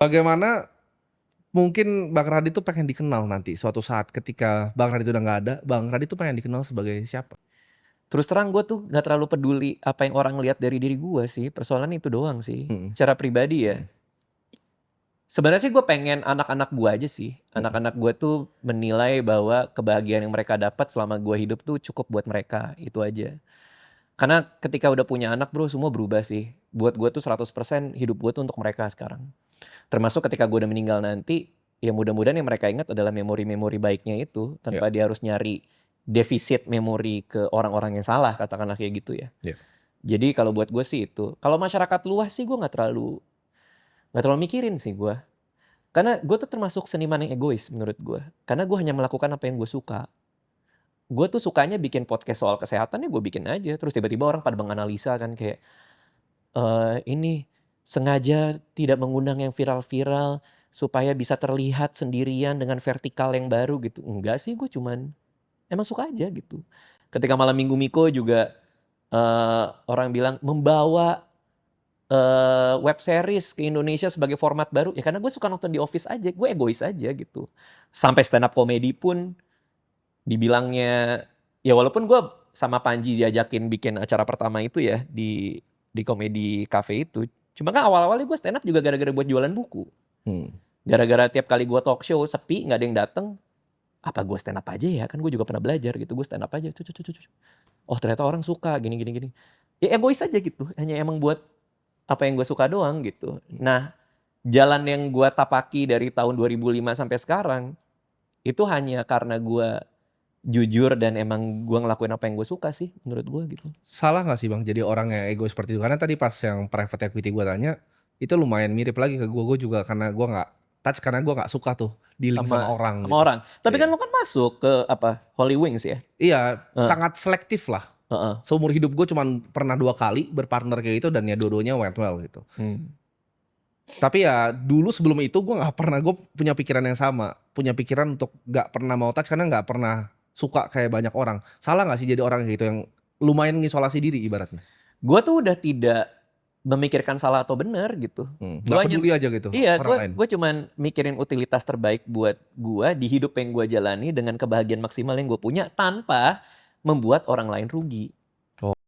Bagaimana mungkin Bang Radit tuh pengen dikenal nanti suatu saat ketika Bang Radit udah nggak ada, Bang Radit tuh pengen dikenal sebagai siapa? Terus terang gue tuh gak terlalu peduli apa yang orang lihat dari diri gue sih. Persoalan itu doang sih. Mhm, Secara pribadi ya. mhm, Sebenarnya sih gue pengen anak-anak gue aja sih. mhm. Anak-anak gue tuh menilai bahwa kebahagiaan yang mereka dapat selama gue hidup tuh cukup buat mereka. Itu aja. Karena ketika udah punya anak bro, semua berubah sih. Buat gue tuh 100% hidup gue tuh untuk mereka sekarang. Termasuk ketika gue udah meninggal nanti, ya mudah-mudahan yang mereka ingat adalah memori-memori baiknya itu. Ya, Tanpa dia harus nyari defisit memori ke orang-orang yang salah, katakanlah kayak gitu ya. ya. Jadi kalau buat gue sih itu. Kalau masyarakat luas sih gue nggak terlalu mikirin sih gue. Karena gue tuh termasuk seniman yang egois menurut gue. Karena gue hanya melakukan apa yang gue suka. Gue tuh sukanya bikin podcast soal kesehatan ya gue bikin aja. Terus tiba-tiba orang pada menganalisa kan kayak ini sengaja tidak mengundang yang viral-viral supaya bisa terlihat sendirian dengan vertikal yang baru gitu. Enggak sih, gue cuman emang suka aja gitu. Ketika Malam Minggu Miko juga orang bilang membawa web series ke Indonesia sebagai format baru. Ya karena gue suka nonton di Office aja, gue egois aja gitu. Sampai stand up comedy pun dibilangnya, ya walaupun gue sama Panji diajakin bikin acara pertama itu ya di Comedy Cafe itu. Cuma kan awal-awalnya gue stand up juga gara-gara buat jualan buku. Hmm. Gara-gara tiap kali gue talk show sepi, nggak ada yang dateng, apa gue stand up aja ya? Kan gue juga pernah belajar gitu, gue stand up aja. Oh ternyata orang suka gini. Ya egois aja gitu, hanya emang buat apa yang gue suka doang gitu. Nah, jalan yang gue tapaki dari tahun 2005 sampai sekarang, itu hanya karena gue jujur dan emang gue ngelakuin apa yang gue suka sih, menurut gue gitu. Salah nggak sih Bang jadi orang yang egois seperti itu? Karena tadi pas yang private equity gua tanya, itu lumayan mirip lagi ke gua juga karena gua nggak touch karena gua nggak suka tuh dealing sama Sama orang sama gitu. orang. Tapi kan Iya. lo kan masuk ke apa, Holy Wings ya? Iya, Heeh, sangat selektif lah. heeh. Seumur hidup gue cuman pernah 2 kali berpartner kayak gitu dan ya dua-duanya went well gitu. Hmm. Tapi ya dulu sebelum itu gue nggak pernah, gue punya pikiran yang sama, punya pikiran untuk nggak pernah mau touch karena nggak pernah suka kayak banyak orang. Salah nggak sih jadi orang kayak gitu yang lumayan ngisolasi diri ibaratnya? Gue tuh udah tidak memikirkan salah atau benar gitu. Gue Nggak hanya peduli aja gitu iya, orang lain. gue cuman mikirin utilitas terbaik buat gue di hidup yang gue jalani dengan kebahagiaan maksimal yang gue punya tanpa membuat orang lain rugi. Oh.